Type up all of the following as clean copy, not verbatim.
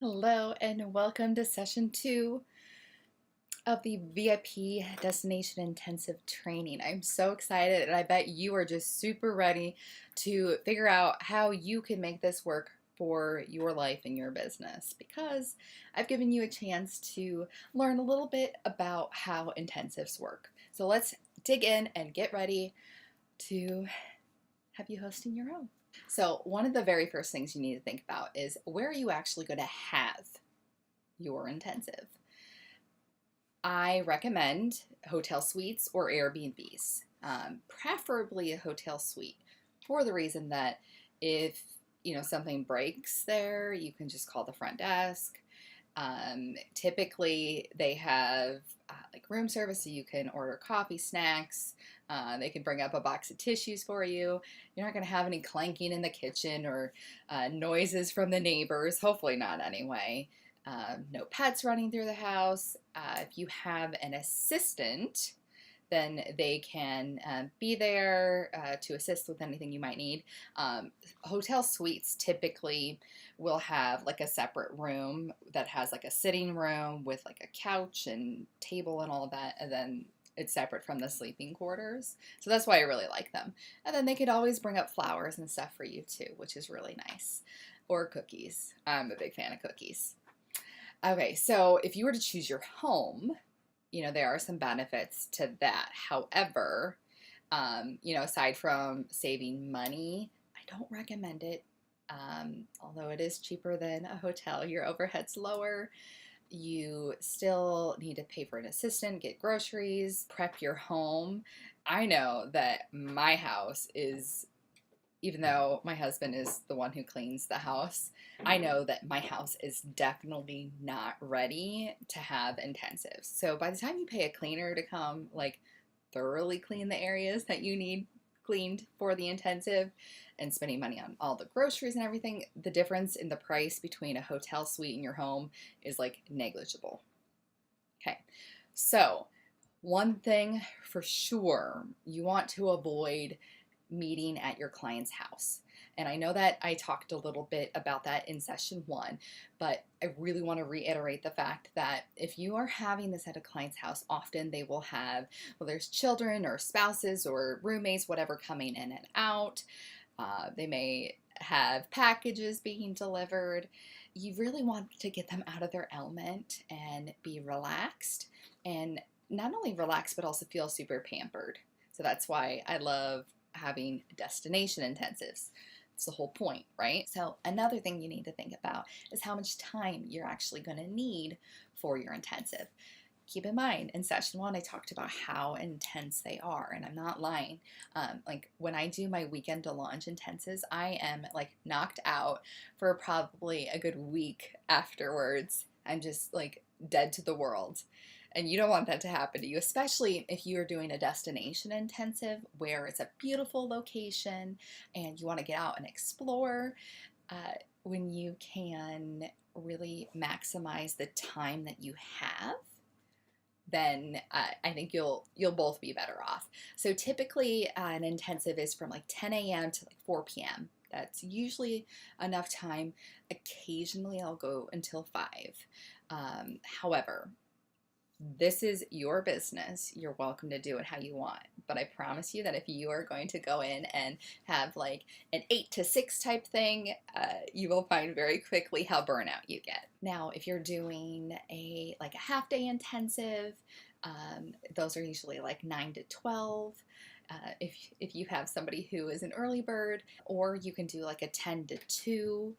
Hello and welcome to session 2 of the VIP Destination Intensive Training. I'm so excited and I bet you are just super ready to figure out how you can make this work for your life and your business because I've given you a chance to learn a little bit about how intensives work. So let's dig in and get ready to have you hosting your own. So one of the very first things you need to think about is where are you actually going to have your intensive? I recommend hotel suites or Airbnbs, preferably a hotel suite for the reason that if something breaks there, you can just call the front desk. Typically, they have like room service, so you can order coffee, snacks. They can bring up a box of tissues for you. You're not going to have any clanking in the kitchen or noises from the neighbors. Hopefully not, anyway. No pets running through the house. If you have an assistant, then they can be there to assist with anything you might need. Hotel suites typically will have like a separate room that has like a sitting room with like a couch and table and all of that, and then it's separate from the sleeping quarters. So that's why I really like them. And then they could always bring up flowers and stuff for you too, which is really nice. Or cookies. I'm a big fan of cookies. Okay, so if you were to choose your home, there are some benefits to that. However, aside from saving money, I don't recommend it. Although it is cheaper than a hotel, your overhead's lower. You still need to pay for an assistant, get groceries, prep your home. I know that my house is, even though my husband is the one who cleans the house, I know that my house is definitely not ready to have intensives. So by the time you pay a cleaner to come, like, thoroughly clean the areas that you need cleaned for the intensive and spending money on all the groceries and everything, the difference in the price between a hotel suite and your home is like negligible. Okay, so one thing for sure, you want to avoid meeting at your client's house. And I know that I talked a little bit about that in session 1, but I really want to reiterate the fact that if you are having this at a client's house, often they will have, well, there's children or spouses or roommates, whatever, coming in and out. They may have packages being delivered. You really want to get them out of their element and be relaxed, and not only relaxed, but also feel super pampered. So that's why I love having destination intensives. It's the whole point, right? So another thing you need to think about is how much time you're actually going to need for your intensive. Keep in mind, in session 1, I talked about how intense they are, and I'm not lying. Like when I do my weekend to launch intensives, I am like knocked out for probably a good week afterwards. I'm just like dead to the world. And you don't want that to happen to you, especially if you're doing a destination intensive where it's a beautiful location and you want to get out and explore. When you can really maximize the time that you have, then I think you'll both be better off. So typically an intensive is from like 10 a.m. to like 4 p.m. That's usually enough time. Occasionally I'll go until 5. However, this is your business. You're welcome to do it how you want. But I promise you that if you are going to go in and have like an 8 to 6 type thing, you will find very quickly how burnout you get. Now, if you're doing a half day intensive, those are usually like 9 to 12. If you have somebody who is an early bird, or you can do like a 10 to 2.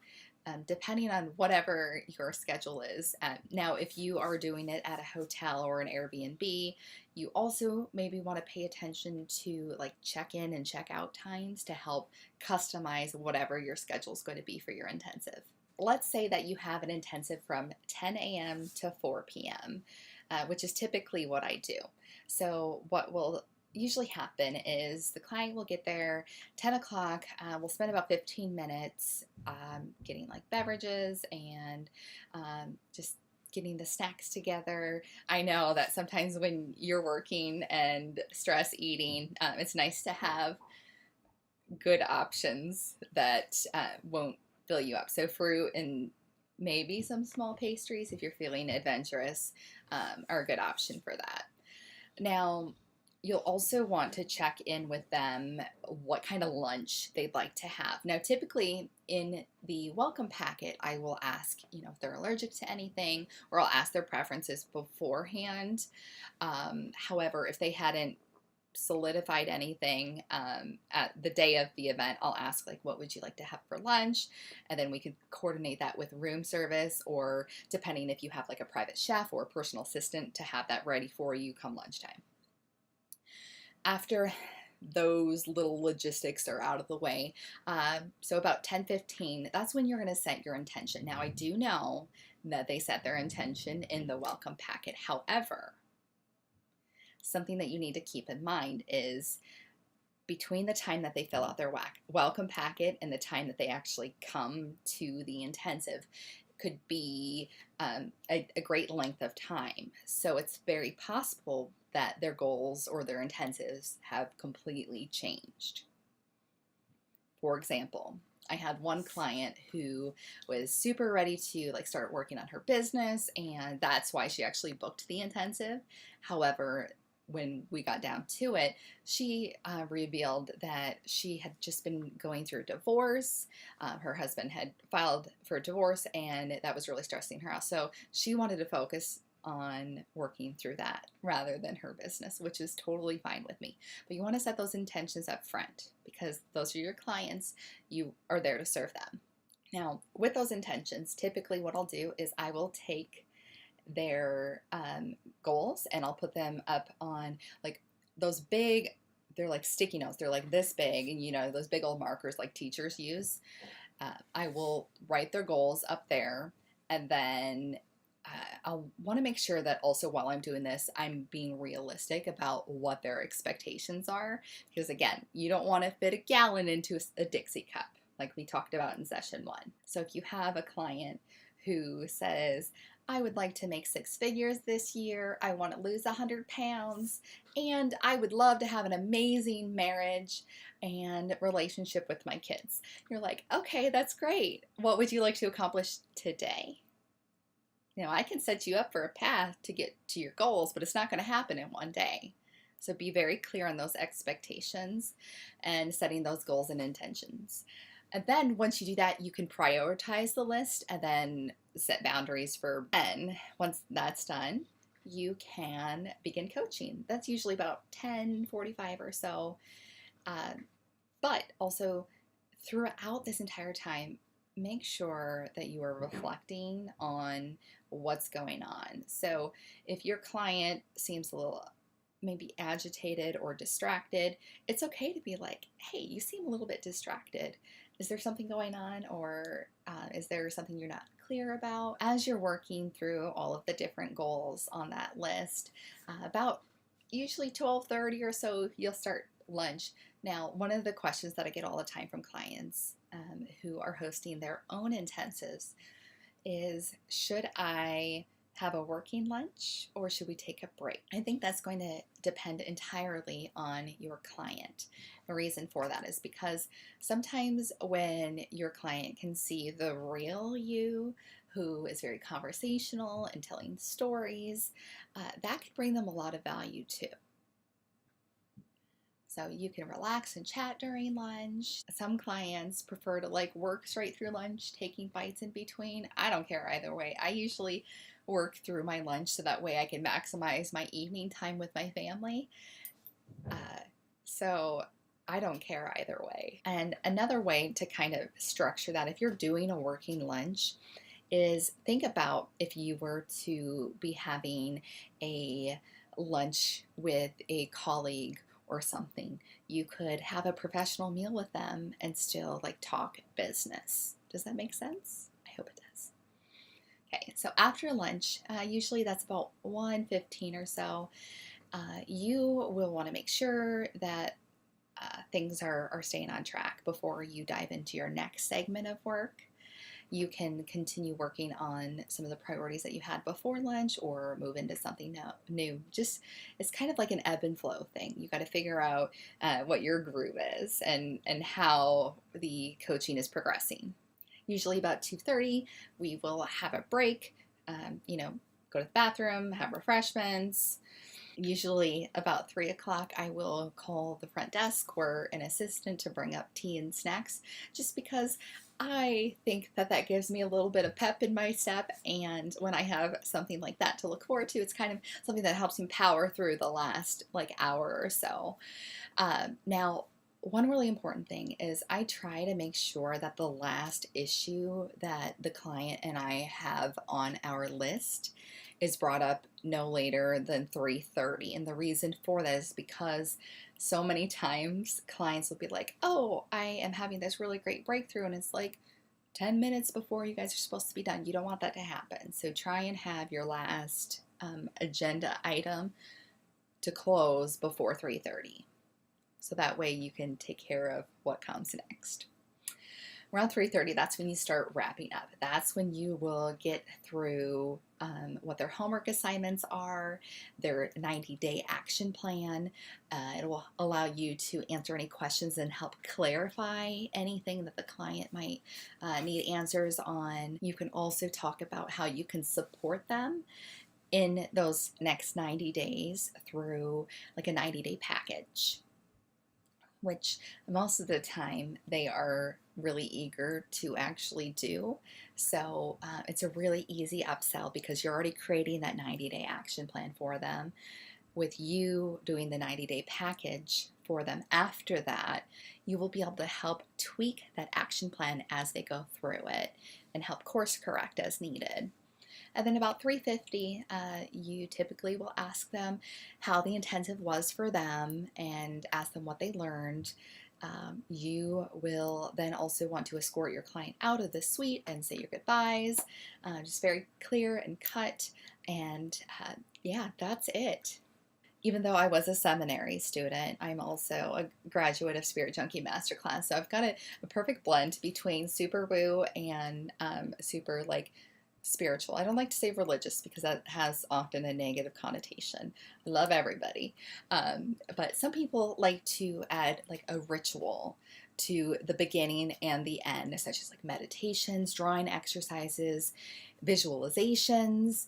Depending on whatever your schedule is. Now, if you are doing it at a hotel or an Airbnb, you also maybe want to pay attention to like check-in and check-out times to help customize whatever your schedule is going to be for your intensive. Let's say that you have an intensive from 10 a.m. to 4 p.m., which is typically what I do. So what will usually happen is the client will get there 10 o'clock. We'll spend about 15 minutes getting like beverages and just getting the snacks together. I know that sometimes when you're working and stress eating, it's nice to have good options that won't fill you up. So fruit and Maybe some small pastries if you're feeling adventurous are a good option for that. Now, you'll also want to check in with them what kind of lunch they'd like to have. Now, typically in the welcome packet, I will ask, if they're allergic to anything, or I'll ask their preferences beforehand. However, if they hadn't solidified anything at the day of the event, I'll ask, like, what would you like to have for lunch? And then we could coordinate that with room service, or depending if you have like a private chef or a personal assistant, to have that ready for you come lunchtime. After those little logistics are out of the way, so about 10:15, that's when you're going to set your intention. Now, I do know that they set their intention in the welcome packet. However, something that you need to keep in mind is between the time that they fill out their welcome packet and the time that they actually come to the intensive could be a great length of time. So it's very possible that their goals or their intensives have completely changed. For example, I had one client who was super ready to start working on her business, and that's why she actually booked the intensive. However, when we got down to it, she revealed that she had just been going through a divorce. Her husband had filed for a divorce, and that was really stressing her out. So she wanted to focus on working through that rather than her business, which is totally fine with me. But you want to set those intentions up front because those are your clients. You are there to serve them. Now, with those intentions, typically what I'll do is I will take their goals and I'll put them up on those big, they're like sticky notes. They're like this big, and those big old markers like teachers use. I will write their goals up there, and then I'll want to make sure that also while I'm doing this, I'm being realistic about what their expectations are. Because again, you don't want to fit a gallon into a Dixie cup like we talked about in session 1. So if you have a client who says, I would like to make 6 figures this year, I want to lose 100 pounds, and I would love to have an amazing marriage and relationship with my kids. You're like, okay, that's great. What would you like to accomplish today? I can set you up for a path to get to your goals, but it's not going to happen in one day. So be very clear on those expectations and setting those goals and intentions. And then once you do that, you can prioritize the list and then set boundaries for when. Once that's done, you can begin coaching. That's usually about 10:45 or so. But also throughout this entire time, make sure that you are reflecting on what's going on. So if your client seems a little maybe agitated or distracted, it's okay to be like, hey, you seem a little bit distracted. Is there something going on, or is there something you're not clear about? As you're working through all of the different goals on that list, about usually 12:30 or so, you'll start lunch. Now, one of the questions that I get all the time from clients who are hosting their own intensives is, should I have a working lunch or should we take a break? I think that's going to depend entirely on your client. The reason for that is because sometimes when your client can see the real you, who is very conversational and telling stories, that could bring them a lot of value too. So you can relax and chat during lunch. Some clients prefer to work straight through lunch, taking bites in between. I don't care either way. I usually work through my lunch so that way I can maximize my evening time with my family. So I don't care either way. And another way to kind of structure that, if you're doing a working lunch, is think about if you were to be having a lunch with a colleague or something. You could have a professional meal with them and still talk business. Does that make sense? I hope it does. Okay, so after lunch, usually that's about 1:15 or so, you will want to make sure that things are staying on track before you dive into your next segment of work. You can continue working on some of the priorities that you had before lunch or move into something new. Just, it's kind of like an ebb and flow thing. You got to figure out what your groove is and how the coaching is progressing. Usually about 2:30, we will have a break, go to the bathroom, have refreshments. Usually about 3 o'clock, I will call the front desk or an assistant to bring up tea and snacks, just because I think that that gives me a little bit of pep in my step. And when I have something like that to look forward to, it's kind of something that helps me power through the last like hour or so. Now, one really important thing is I try to make sure that the last issue that the client and I have on our list is brought up no later than 3:30. And the reason for that is because so many times clients will be like, "Oh, I am having this really great breakthrough," and it's like 10 minutes before you guys are supposed to be done. You don't want that to happen. So try and have your last agenda item to close before 3:30. So that way you can take care of what comes next. Around 3:30, that's when you start wrapping up. That's when you will get through what their homework assignments are, their 90-day action plan. It will allow you to answer any questions and help clarify anything that the client might need answers on. You can also talk about how you can support them in those next 90 days through like a 90-day package, which most of the time they are really eager to actually do. So it's a really easy upsell because you're already creating that 90-day action plan for them. With you doing the 90-day package for them after that, you will be able to help tweak that action plan as they go through it and help course correct as needed. And then about 3:50, you typically will ask them how the intensive was for them and ask them what they learned. You will then also want to escort your client out of the suite and say your goodbyes. Just very clear and cut. And yeah, that's it. Even though I was a seminary student, I'm also a graduate of Spirit Junkie Masterclass. So I've got a perfect blend between super woo and super like spiritual. I don't like to say religious because that has often a negative connotation. I love everybody. But some people like to add like a ritual to the beginning and the end, such as like meditations, drawing exercises, visualizations.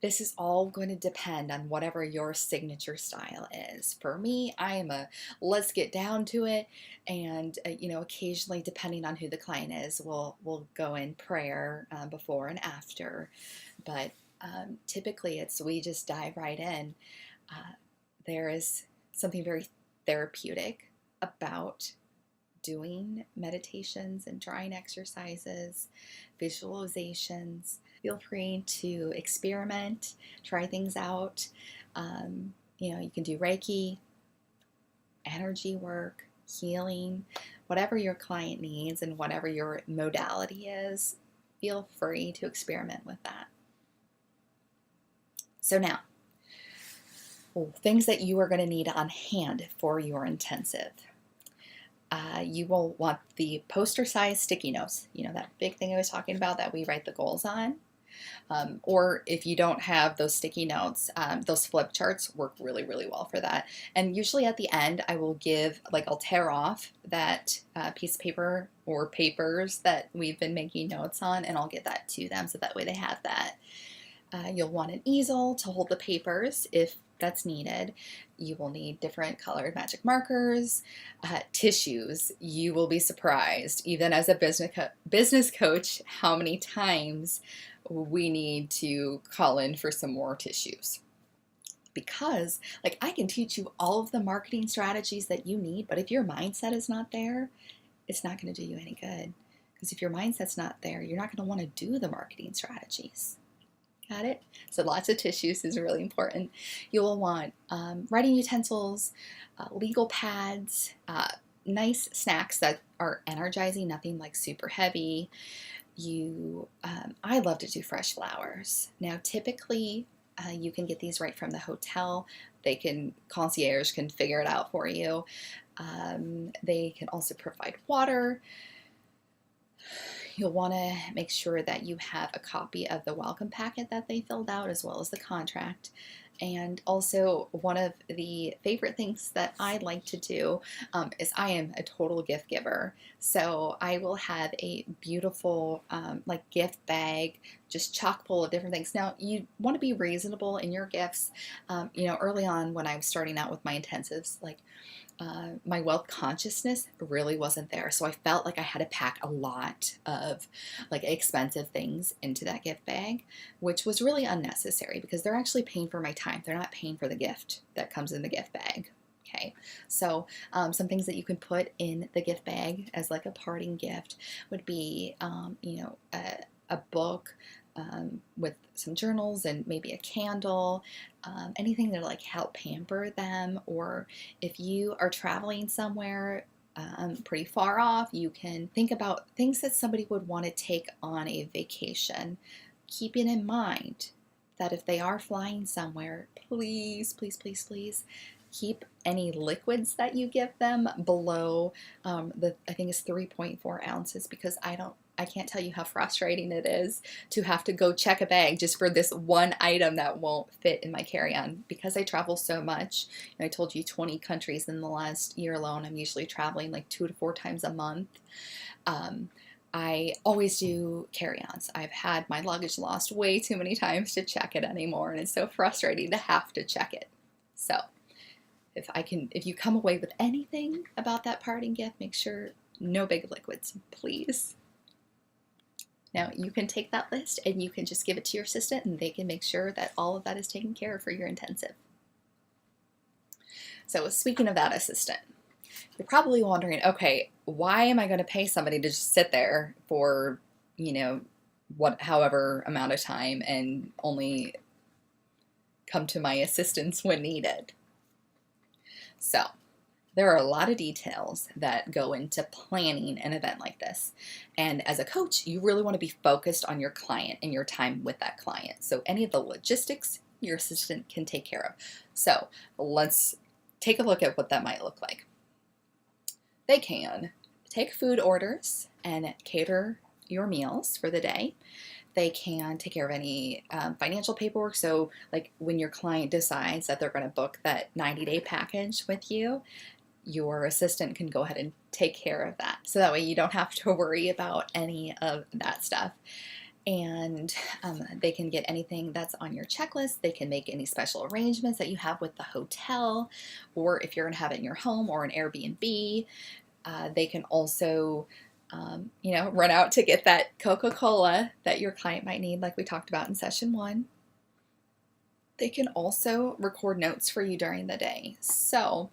This is all going to depend on whatever your signature style is. For me, I am a let's get down to it, and occasionally, depending on who the client is, we'll go in prayer before and after. But typically, it's we just dive right in. There is something very therapeutic about doing meditations and drawing exercises, visualizations. Feel free to experiment, try things out. You can do Reiki, energy work, healing, whatever your client needs and whatever your modality is. Feel free to experiment with that. So now, things that you are going to need on hand for your intensive. You will want the poster size sticky notes, that big thing I was talking about that we write the goals on. Or if you don't have those sticky notes, those flip charts work really, really well for that. And usually at the end, I will I'll tear off that piece of paper or papers that we've been making notes on, and I'll get that to them so that way they have that. You'll want an easel to hold the papers if that's needed. You will need different colored magic markers, tissues. You will be surprised, even as a business coach, how many times we need to call in for some more tissues. Because I can teach you all of the marketing strategies that you need, but if your mindset is not there, it's not going to do you any good. Because if your mindset's not there, you're not going to want to do the marketing strategies. Got it? So lots of tissues is really important. You will want writing utensils, legal pads, nice snacks that are energizing, nothing like super heavy. I love to do fresh flowers. Now, typically, you can get these right from the hotel. Concierge can figure it out for you. They can also provide water. You'll want to make sure that you have a copy of the welcome packet that they filled out as well as the contract. And also, one of the favorite things that I like to do is I am a total gift giver. So I will have a beautiful like gift bag, just chock full of different things. Now, you want to be reasonable in your gifts. Early on when I was starting out with my intensives, like my wealth consciousness really wasn't there. So I felt like I had to pack a lot of like expensive things into that gift bag, which was really unnecessary because they're actually paying for my time. They're not paying for the gift that comes in the gift bag. Okay, so some things that you can put in the gift bag as like a parting gift would be, a book with some journals and maybe a candle, anything to like help pamper them. Or if you are traveling somewhere pretty far off, you can think about things that somebody would want to take on a vacation, keeping in mind that if they are flying somewhere, please, please, please, please keep any liquids that you give them below I think it's 3.4 ounces, because I can't tell you how frustrating it is to have to go check a bag just for this one item that won't fit in my carry-on. Because I travel so much, and I told you 20 countries in the last year alone, I'm usually traveling like 2 to 4 times a month. I always do carry-ons. I've had my luggage lost way too many times to check it anymore, and it's so frustrating to have to check it. So if you come away with anything about that parting gift, make sure no big liquids, please. Now, you can take that list and you can just give it to your assistant, and they can make sure that all of that is taken care of for your intensive. So speaking of that assistant, you're probably wondering, okay, why am I going to pay somebody to just sit there for, however amount of time and only come to my assistance when needed? So there are a lot of details that go into planning an event like this. And as a coach, you really want to be focused on your client and your time with that client. So any of the logistics, your assistant can take care of. So let's take a look at what that might look like. They can take food orders and cater your meals for the day. They can take care of any financial paperwork. So like when your client decides that they're going to book that 90-day package with you, your assistant can go ahead and take care of that. So that way you don't have to worry about any of that stuff. And they can get anything that's on your checklist. They can make any special arrangements that you have with the hotel, or if you're going to have it in your home or an Airbnb. They can also run out to get that Coca-Cola that your client might need, like we talked about in session 1. They can also record notes for you during the day. So,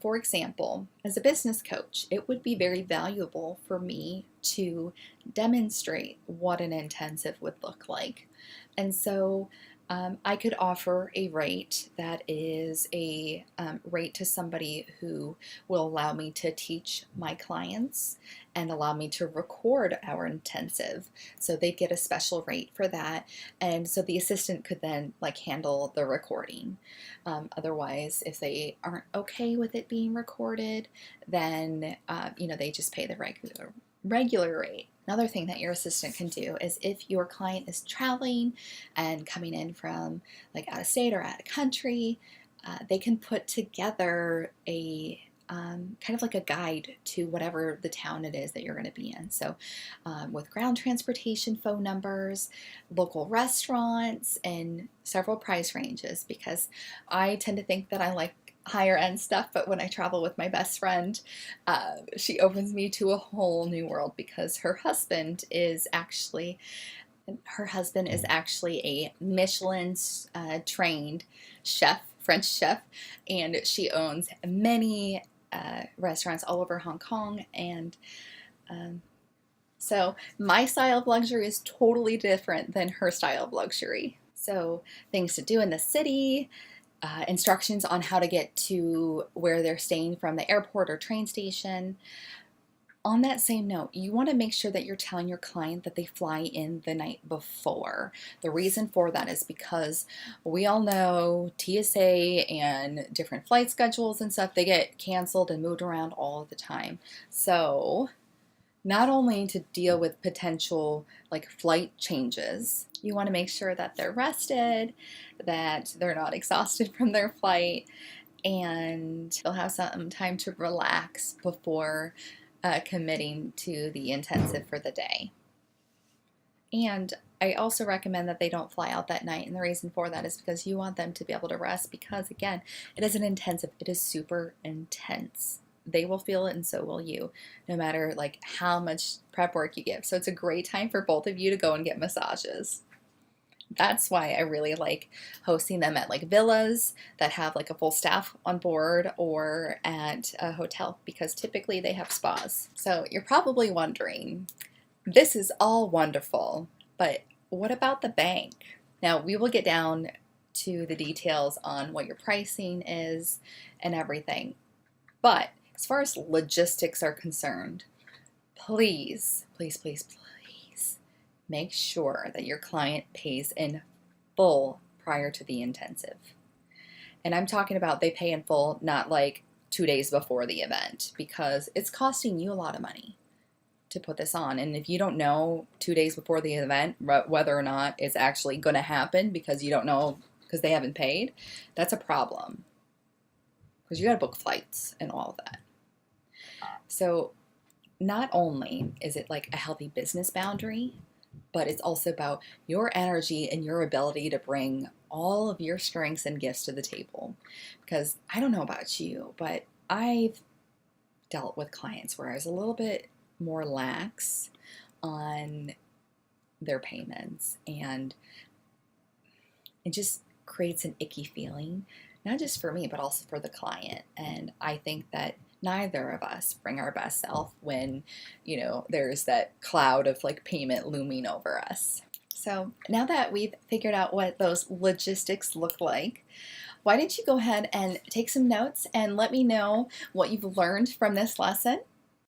for example, as a business coach, it would be very valuable for me to demonstrate what an intensive would look like. And so I could offer a rate that is a rate to somebody who will allow me to teach my clients and allow me to record our intensive. So they'd get a special rate for that. And so the assistant could then handle the recording. Otherwise, if they aren't okay with it being recorded, then they just pay the regular rate. Another thing that your assistant can do is if your client is traveling and coming in from out of state or out of country, they can put together a kind of like a guide to whatever the town it is that you're going to be in. So with ground transportation phone numbers, local restaurants, and several price ranges, because I tend to think that I like higher end stuff, but when I travel with my best friend, she opens me to a whole new world, because her husband is actually a Michelin trained chef, French chef, and she owns many restaurants all over Hong Kong. And so my style of luxury is totally different than her style of luxury. So things to do in the city, instructions on how to get to where they're staying from the airport or train station. On that same note, you want to make sure that you're telling your client that they fly in the night before. The reason for that is because we all know TSA and different flight schedules and stuff, they get canceled and moved around all the time. So not only to deal with potential like flight changes, you want to make sure that they're rested, that they're not exhausted from their flight, and they'll have some time to relax before committing to the intensive for the day. And I also recommend that they don't fly out that night. And the reason for that is because you want them to be able to rest because, again, it is an intensive. It is super intense. They will feel it and so will you, no matter like how much prep work you give. So it's a great time for both of you to go and get massages. That's why I really like hosting them at like villas that have like a full staff on board or at a hotel, because typically they have spas. So you're probably wondering, this is all wonderful, but what about the bank? Now, we will get down to the details on what your pricing is and everything. But as far as logistics are concerned, please, please, please, please make sure that your client pays in full prior to the intensive. And I'm talking about they pay in full, not like 2 days before the event, because it's costing you a lot of money to put this on. And if you don't know 2 days before the event whether or not it's actually going to happen because you don't know because they haven't paid, that's a problem, because you got to book flights and all of that. So not only is it like a healthy business boundary, but it's also about your energy and your ability to bring all of your strengths and gifts to the table. Because I don't know about you, but I've dealt with clients where I was a little bit more lax on their payments, and it just creates an icky feeling, not just for me, but also for the client. And I think that neither of us bring our best self when, there's that cloud of like payment looming over us. So now that we've figured out what those logistics look like, why don't you go ahead and take some notes and let me know what you've learned from this lesson.